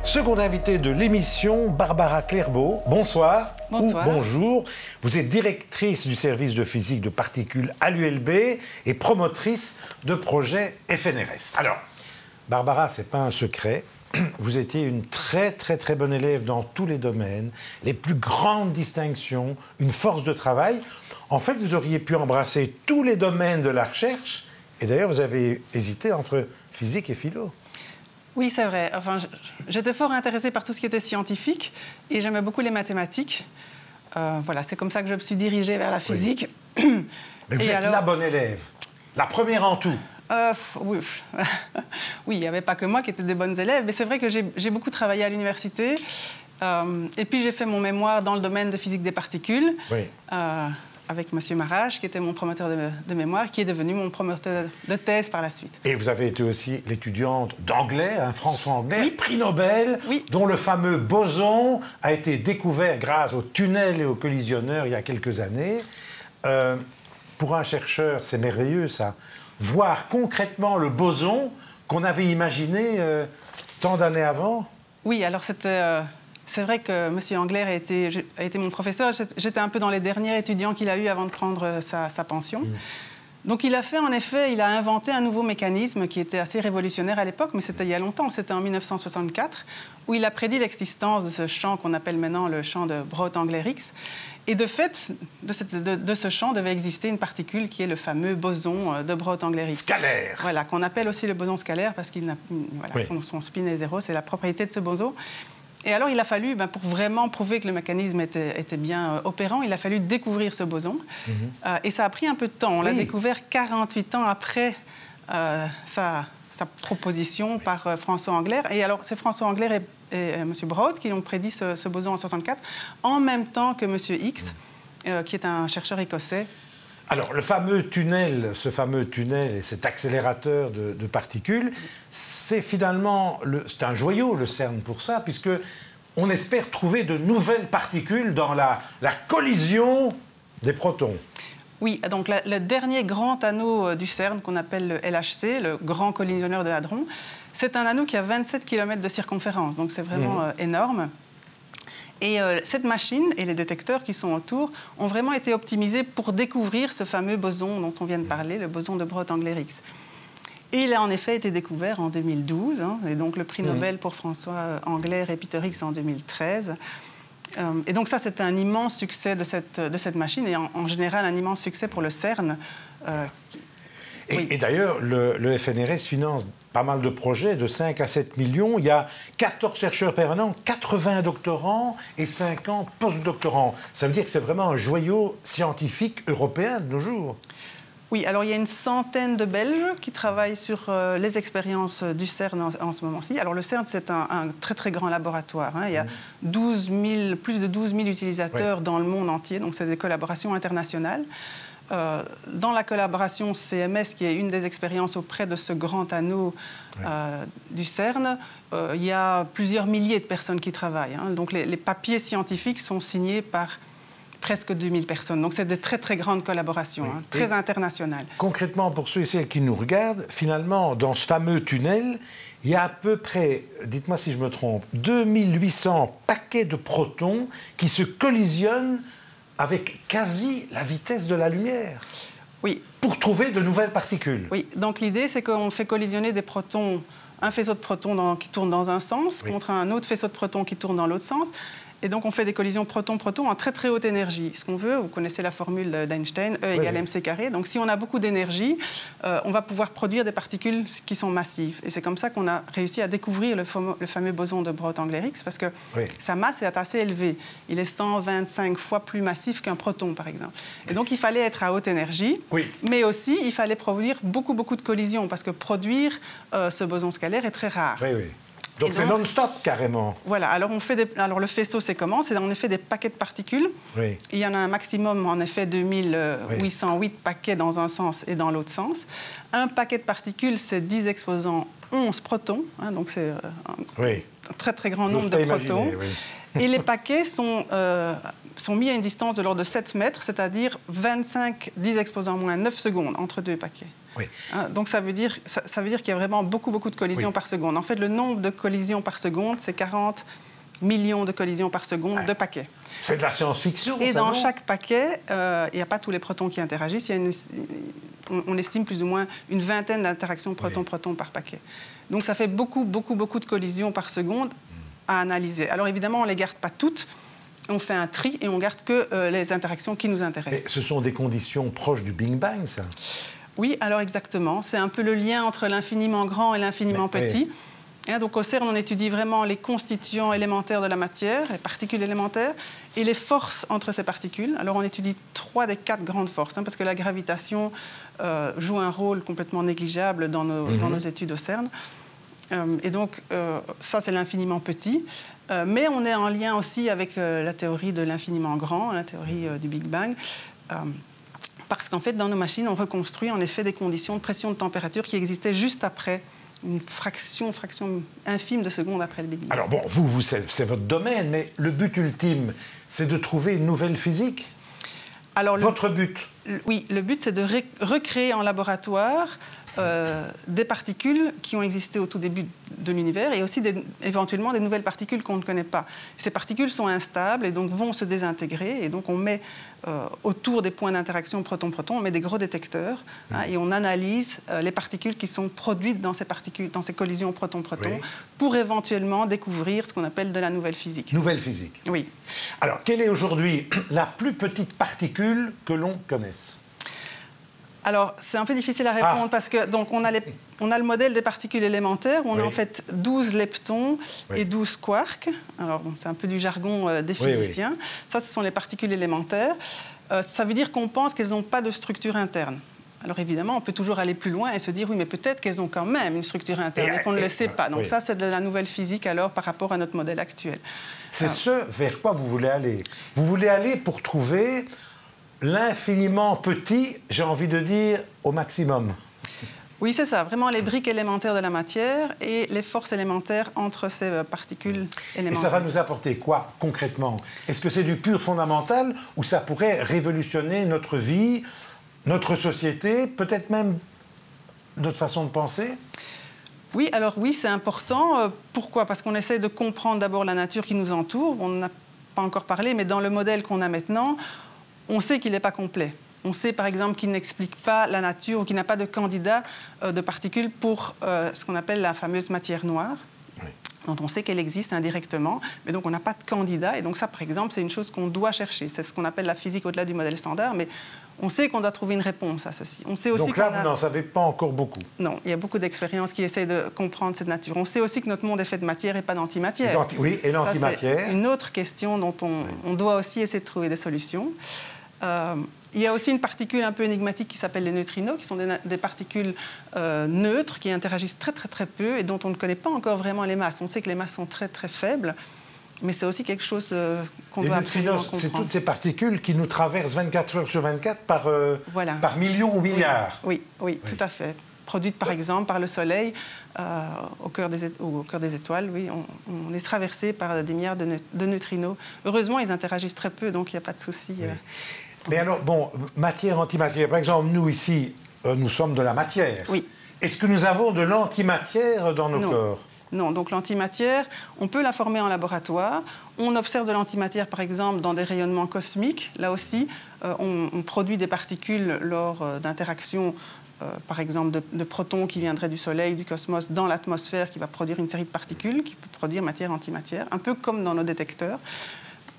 Seconde invitée de l'émission, Barbara Clairbeau. Bonsoir. Bonsoir. Ou bonjour. Vous êtes directrice du service de physique de particules à l'ULB et promotrice de projets FNRS. Alors, Barbara, ce n'est pas un secret. Vous étiez une très bonne élève dans tous les domaines, les plus grandes distinctions, une force de travail. En fait, vous auriez pu embrasser tous les domaines de la recherche. Et d'ailleurs, vous avez hésité entre physique et philo. Oui, c'est vrai. Enfin, j'étais fort intéressée par tout ce qui était scientifique et j'aimais beaucoup les mathématiques. Voilà, c'est comme ça que je me suis dirigée vers la physique. Oui. Mais vous êtes la bonne élève, la première en tout. Oui, oui, il n'y avait pas que moi qui étais des bonnes élèves, mais c'est vrai que j'ai beaucoup travaillé à l'université. Et puis j'ai fait mon mémoire dans le domaine de physique des particules. Oui. Avec M. Marage, qui était mon promoteur de mémoire, qui est devenu mon promoteur de thèse par la suite. Et vous avez été aussi l'étudiante d'anglais, François Anglais, oui. Prix Nobel, oui. Dont le fameux boson a été découvert grâce aux tunnels et aux collisionneurs il y a quelques années. Pour un chercheur, c'est merveilleux, ça. Voir concrètement le boson qu'on avait imaginé tant d'années avant. Oui, alors c'était... C'est vrai que M. Angler a été mon professeur. J'étais un peu dans les derniers étudiants qu'il a eu avant de prendre sa pension. Donc il a fait, en effet, il a inventé un nouveau mécanisme qui était assez révolutionnaire à l'époque, mais c'était il y a longtemps, c'était en 1964, où il a prédit l'existence de ce champ qu'on appelle maintenant le champ de Brout-Angler-Higgs. Et de fait, de ce champ devait exister une particule qui est le fameux boson de Brout-Angler-Higgs. Scalaire. Voilà, qu'on appelle aussi le boson scalaire parce qu'il voilà, oui. son spin est zéro, c'est la propriété de ce boson. Et alors, il a fallu, pour vraiment prouver que le mécanisme était bien opérant, il a fallu découvrir ce boson. Et ça a pris un peu de temps. On l'a découvert 48 ans après sa proposition par François Angler. Et alors, c'est François Angler et M. Brout qui ont prédit ce boson en 1964, en même temps que M. Higgs, qui est un chercheur écossais. Alors, ce fameux tunnel et cet accélérateur de particules, c'est finalement c'est un joyau, le CERN, pour ça, puisque on espère trouver de nouvelles particules dans la collision des protons. Oui, donc le dernier grand anneau du CERN, qu'on appelle le LHC, le grand collisionneur de hadrons, c'est un anneau qui a 27 km de circonférence, donc c'est vraiment énorme. Et cette machine et les détecteurs qui sont autour ont vraiment été optimisés pour découvrir ce fameux boson dont on vient de parler, le boson de Brout-Angler-Higgs. Et il a en effet été découvert en 2012, et donc le prix Nobel pour François Angler et Peter Higgs en 2013. Et donc ça, c'est un immense succès de cette machine, et en général un immense succès pour le CERN. Et d'ailleurs, le FNRS finance pas mal de projets, de 5 à 7 millions. Il y a 14 chercheurs permanents, 80 doctorants et 50 post-doctorants. Ça veut dire que c'est vraiment un joyau scientifique européen de nos jours. Oui, alors il y a une centaine de Belges qui travaillent sur les expériences du CERN en ce moment-ci. Alors le CERN, c'est un très grand laboratoire. Il y a plus de 12 000 utilisateurs dans le monde entier, donc c'est des collaborations internationales. Dans la collaboration CMS, qui est une des expériences auprès de ce grand anneau du CERN, il y a plusieurs milliers de personnes qui travaillent. Donc les papiers scientifiques sont signés par presque 2000 personnes. Donc c'est de très grandes collaborations, très internationales. Concrètement, pour ceux et celles qui nous regardent, finalement, dans ce fameux tunnel, il y a à peu près, dites-moi si je me trompe, 2800 paquets de protons qui se collisionnent avec quasi la vitesse de la lumière. Oui. Pour trouver de nouvelles particules. Oui, donc l'idée, c'est qu'on fait collisionner des protons, un faisceau de protons qui tourne dans un sens contre un autre faisceau de protons qui tourne dans l'autre sens. Et donc, on fait des collisions proton-proton en très haute énergie. Ce qu'on veut, vous connaissez la formule d'Einstein, E égale mc carré. Donc, si on a beaucoup d'énergie, on va pouvoir produire des particules qui sont massives. Et c'est comme ça qu'on a réussi à découvrir le fameux boson de Brout-Angler-Higgs, parce que sa masse est assez élevée. Il est 125 fois plus massif qu'un proton, par exemple. Et donc, il fallait être à haute énergie, mais aussi, il fallait produire beaucoup de collisions, parce que produire ce boson scalaire est très rare. Donc c'est non-stop, carrément. Voilà. Alors, le faisceau, c'est comment? C'est en effet des paquets de particules. Il y en a un maximum, en effet, 2808 paquets dans un sens et dans l'autre sens. Un paquet de particules, c'est 10 exposant 11 protons. Donc, c'est un très grand nombre de protons. Et les paquets sont mis à une distance de l'ordre de 7 mètres, c'est-à-dire 25 10 exposant moins 9 secondes entre deux paquets. Oui. Donc ça veut dire qu'il y a vraiment beaucoup de collisions par seconde. En fait, le nombre de collisions par seconde, c'est 40 millions de collisions par seconde de paquets. C'est de la science-fiction. Et dans chaque paquet, il n'y a pas tous les protons qui interagissent. On estime plus ou moins une vingtaine d'interactions proton-proton par paquet. Donc ça fait beaucoup de collisions par seconde à analyser. Alors évidemment, on ne les garde pas toutes. On fait un tri et on ne garde que les interactions qui nous intéressent. Mais ce sont des conditions proches du Big Bang, ça? Oui, alors exactement. C'est un peu le lien entre l'infiniment grand et l'infiniment petit. Donc au CERN, on étudie vraiment les constituants élémentaires de la matière, les particules élémentaires, et les forces entre ces particules. Alors on étudie 3 des 4 grandes forces, parce que la gravitation joue un rôle complètement négligeable dans nos études au CERN. Et donc ça, c'est l'infiniment petit. Mais on est en lien aussi avec la théorie de l'infiniment grand, la théorie du Big Bang. Parce qu'en fait, dans nos machines, on reconstruit en effet des conditions de pression de température qui existaient juste après, une fraction infime de seconde après le Big Bang. Alors bon, vous c'est votre domaine, mais le but ultime, c'est de trouver une nouvelle physique? Alors, votre but? Oui, le but, c'est de recréer en laboratoire des particules qui ont existé au tout début de l'univers et aussi éventuellement des nouvelles particules qu'on ne connaît pas. Ces particules sont instables et donc vont se désintégrer. Et donc on met autour des points d'interaction proton-proton, on met des gros détecteurs et on analyse les particules qui sont produites dans ces collisions proton-proton pour éventuellement découvrir ce qu'on appelle de la nouvelle physique. Nouvelle physique? Oui. Alors, quelle est aujourd'hui la plus petite particule que l'on connaisse? Alors, c'est un peu difficile à répondre parce que donc, on a le modèle des particules élémentaires où on a en fait 12 leptons et 12 quarks. Alors, bon, c'est un peu du jargon des physiciens. Ça, ce sont les particules élémentaires. Ça veut dire qu'on pense qu'elles n'ont pas de structure interne. Alors, évidemment, on peut toujours aller plus loin et se dire, oui, mais peut-être qu'elles ont quand même une structure interne et qu'on ne le sait pas. Donc ça, c'est de la nouvelle physique alors par rapport à notre modèle actuel. C'est ce vers quoi vous voulez aller. Vous voulez aller pour trouver l'infiniment petit, j'ai envie de dire, au maximum. Oui, c'est ça. Vraiment les briques élémentaires de la matière et les forces élémentaires entre ces particules élémentaires. Et ça va nous apporter quoi, concrètement? Est-ce que c'est du pur fondamental ou ça pourrait révolutionner notre vie, notre société, peut-être même notre façon de penser? Oui, alors oui, c'est important. Pourquoi? Parce qu'on essaie de comprendre d'abord la nature qui nous entoure. On n'a pas encore parlé, mais dans le modèle qu'on a maintenant, on sait qu'il n'est pas complet. On sait par exemple qu'il n'explique pas la nature ou qu'il n'a pas de candidat de particules pour ce qu'on appelle la fameuse matière noire, dont on sait qu'elle existe indirectement, mais donc on n'a pas de candidat. Et donc ça, par exemple, c'est une chose qu'on doit chercher. C'est ce qu'on appelle la physique au-delà du modèle standard, mais on sait qu'on doit trouver une réponse à ceci. On sait aussi donc là, vous n'en savez pas encore beaucoup? Non, il y a beaucoup d'expériences qui essayent de comprendre cette nature. On sait aussi que notre monde est fait de matière et pas d'antimatière. Oui, et l'antimatière? C'est une autre question dont on doit aussi essayer de trouver des solutions. Il y a aussi une particule un peu énigmatique qui s'appelle les neutrinos, qui sont des particules neutres qui interagissent très peu et dont on ne connaît pas encore vraiment les masses. On sait que les masses sont très faibles, mais c'est aussi quelque chose qu'on doit absolument comprendre. Les neutrinos, c'est toutes ces particules qui nous traversent 24 heures sur 24 par millions ou milliards. Oui, tout à fait. Produites par exemple par le Soleil au cœur des étoiles, oui, on est traversé par des milliards de neutrinos. Heureusement, ils interagissent très peu, donc il n'y a pas de souci. Mais alors, bon, matière, antimatière. Par exemple, nous ici, nous sommes de la matière. Oui. Est-ce que nous avons de l'antimatière dans nos corps? Non, donc l'antimatière, on peut la former en laboratoire. On observe de l'antimatière, par exemple, dans des rayonnements cosmiques. Là aussi, on produit des particules lors d'interactions, par exemple, de protons qui viendraient du Soleil, du cosmos, dans l'atmosphère, qui va produire une série de particules qui peut produire matière-antimatière, un peu comme dans nos détecteurs.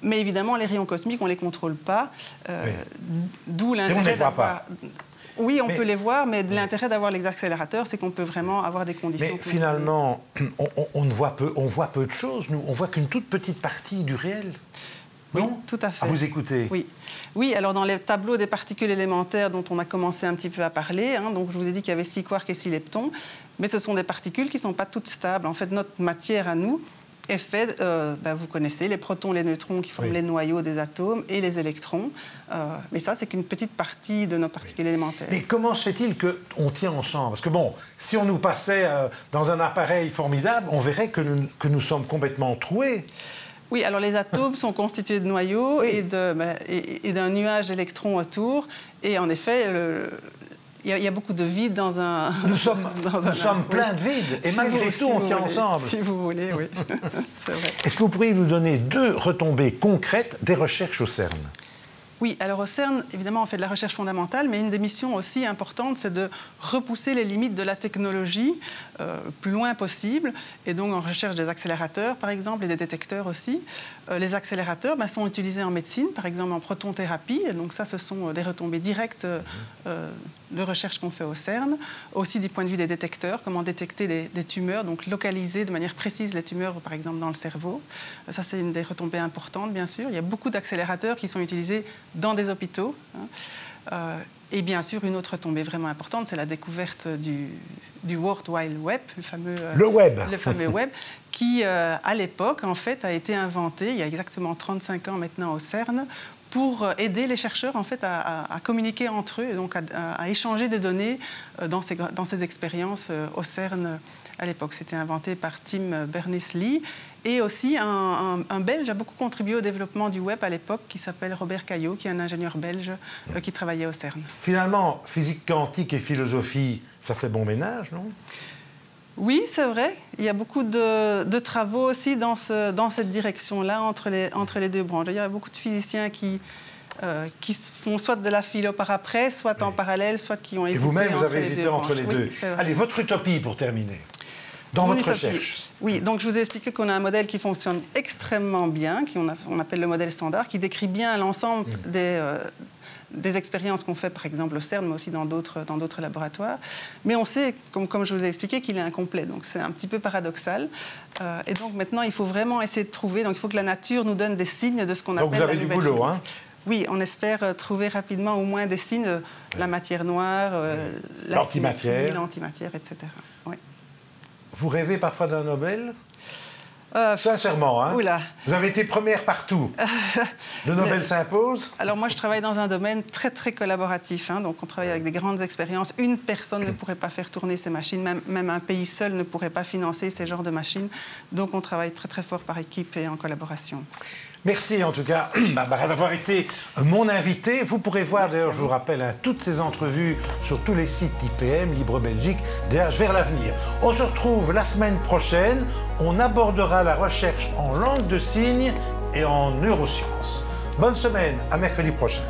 Mais évidemment, les rayons cosmiques, on ne les contrôle pas, d'où l'intérêt d'avoir... Oui, on peut les voir, mais l'intérêt d'avoir les accélérateurs, c'est qu'on peut vraiment avoir des conditions... Mais finalement, on voit peu de choses, nous. On voit qu'une toute petite partie du réel. Oui, non? tout à fait. À vous écouter. Oui, alors dans les tableaux des particules élémentaires dont on a commencé un petit peu à parler, donc je vous ai dit qu'il y avait 6 quarks et 6 leptons, mais ce sont des particules qui ne sont pas toutes stables. En fait, notre matière à nous est faite, vous connaissez, les protons, les neutrons qui forment les noyaux des atomes et les électrons. Mais ça, c'est qu'une petite partie de nos particules élémentaires. Mais comment se fait-il qu'on tient ensemble? Parce que bon, si on nous passait dans un appareil formidable, on verrait que nous sommes complètement troués. Oui, alors les atomes sont constitués de noyaux et d'un nuage d'électrons autour. Et en effet, il y a beaucoup de vide dans un... Nous sommes pleins de vide, et malgré tout, on tient ensemble. Si vous voulez, oui. C'est vrai. Est-ce que vous pourriez nous donner 2 retombées concrètes des recherches au CERN? Oui, alors au CERN, évidemment, on fait de la recherche fondamentale, mais une des missions aussi importantes, c'est de repousser les limites de la technologie le plus loin possible. Et donc, on recherche des accélérateurs, par exemple, et des détecteurs aussi. Les accélérateurs sont utilisés en médecine, par exemple en protonthérapie. Et donc ça, ce sont des retombées directes de recherche qu'on fait au CERN. Aussi du point de vue des détecteurs, comment détecter des tumeurs, donc localiser de manière précise les tumeurs, par exemple, dans le cerveau. Ça, c'est une des retombées importantes, bien sûr. Il y a beaucoup d'accélérateurs qui sont utilisés dans des hôpitaux. Et bien sûr, une autre retombée vraiment importante, c'est la découverte du World Wide Web, le fameux web, qui, à l'époque, en fait, a été inventé, il y a exactement 35 ans maintenant au CERN, pour aider les chercheurs en fait, à communiquer entre eux et donc à échanger des données dans ces expériences au CERN à l'époque. C'était inventé par Tim Berners-Lee. Et aussi, un Belge a beaucoup contribué au développement du web à l'époque, qui s'appelle Robert Caillot, qui est un ingénieur belge qui travaillait au CERN. Finalement, physique quantique et philosophie, ça fait bon ménage, non? Oui, c'est vrai. Il y a beaucoup de travaux aussi dans cette direction-là, entre les 2 branches. Il y a beaucoup de physiciens qui font soit de la philo par après, soit en parallèle, soit qui ont hésité. Et vous-même, vous avez hésité entre les 2. Allez, votre utopie pour terminer. Dans votre recherche. Oui, donc je vous ai expliqué qu'on a un modèle qui fonctionne extrêmement bien, qu'on appelle le modèle standard, qui décrit bien l'ensemble des expériences qu'on fait, par exemple au CERN, mais aussi dans d'autres laboratoires. Mais on sait, comme je vous ai expliqué, qu'il est incomplet. Donc c'est un petit peu paradoxal. Et donc maintenant, il faut vraiment essayer de trouver. Donc il faut que la nature nous donne des signes de ce qu'on appelle la nouvelle physique. Donc vous avez du boulot, hein? Oui, on espère trouver rapidement au moins des signes, la matière noire, l'antimatière, etc. Oui. Vous rêvez parfois d'un Nobel? Sincèrement, hein? Oula. Vous avez été première partout. Le Nobel s'impose? Alors moi, je travaille dans un domaine très, très collaboratif. Hein, donc on travaille avec des grandes expériences. Une personne ne pourrait pas faire tourner ces machines. Même un pays seul ne pourrait pas financer ces genres de machines. Donc on travaille très, très fort par équipe et en collaboration. Merci en tout cas, Barbara, d'avoir été mon invité. Vous pourrez voir, d'ailleurs, je vous rappelle, toutes ces entrevues sur tous les sites IPM, Libre Belgique, DH vers l'avenir. On se retrouve la semaine prochaine. On abordera la recherche en langue de signes et en neurosciences. Bonne semaine, à mercredi prochain.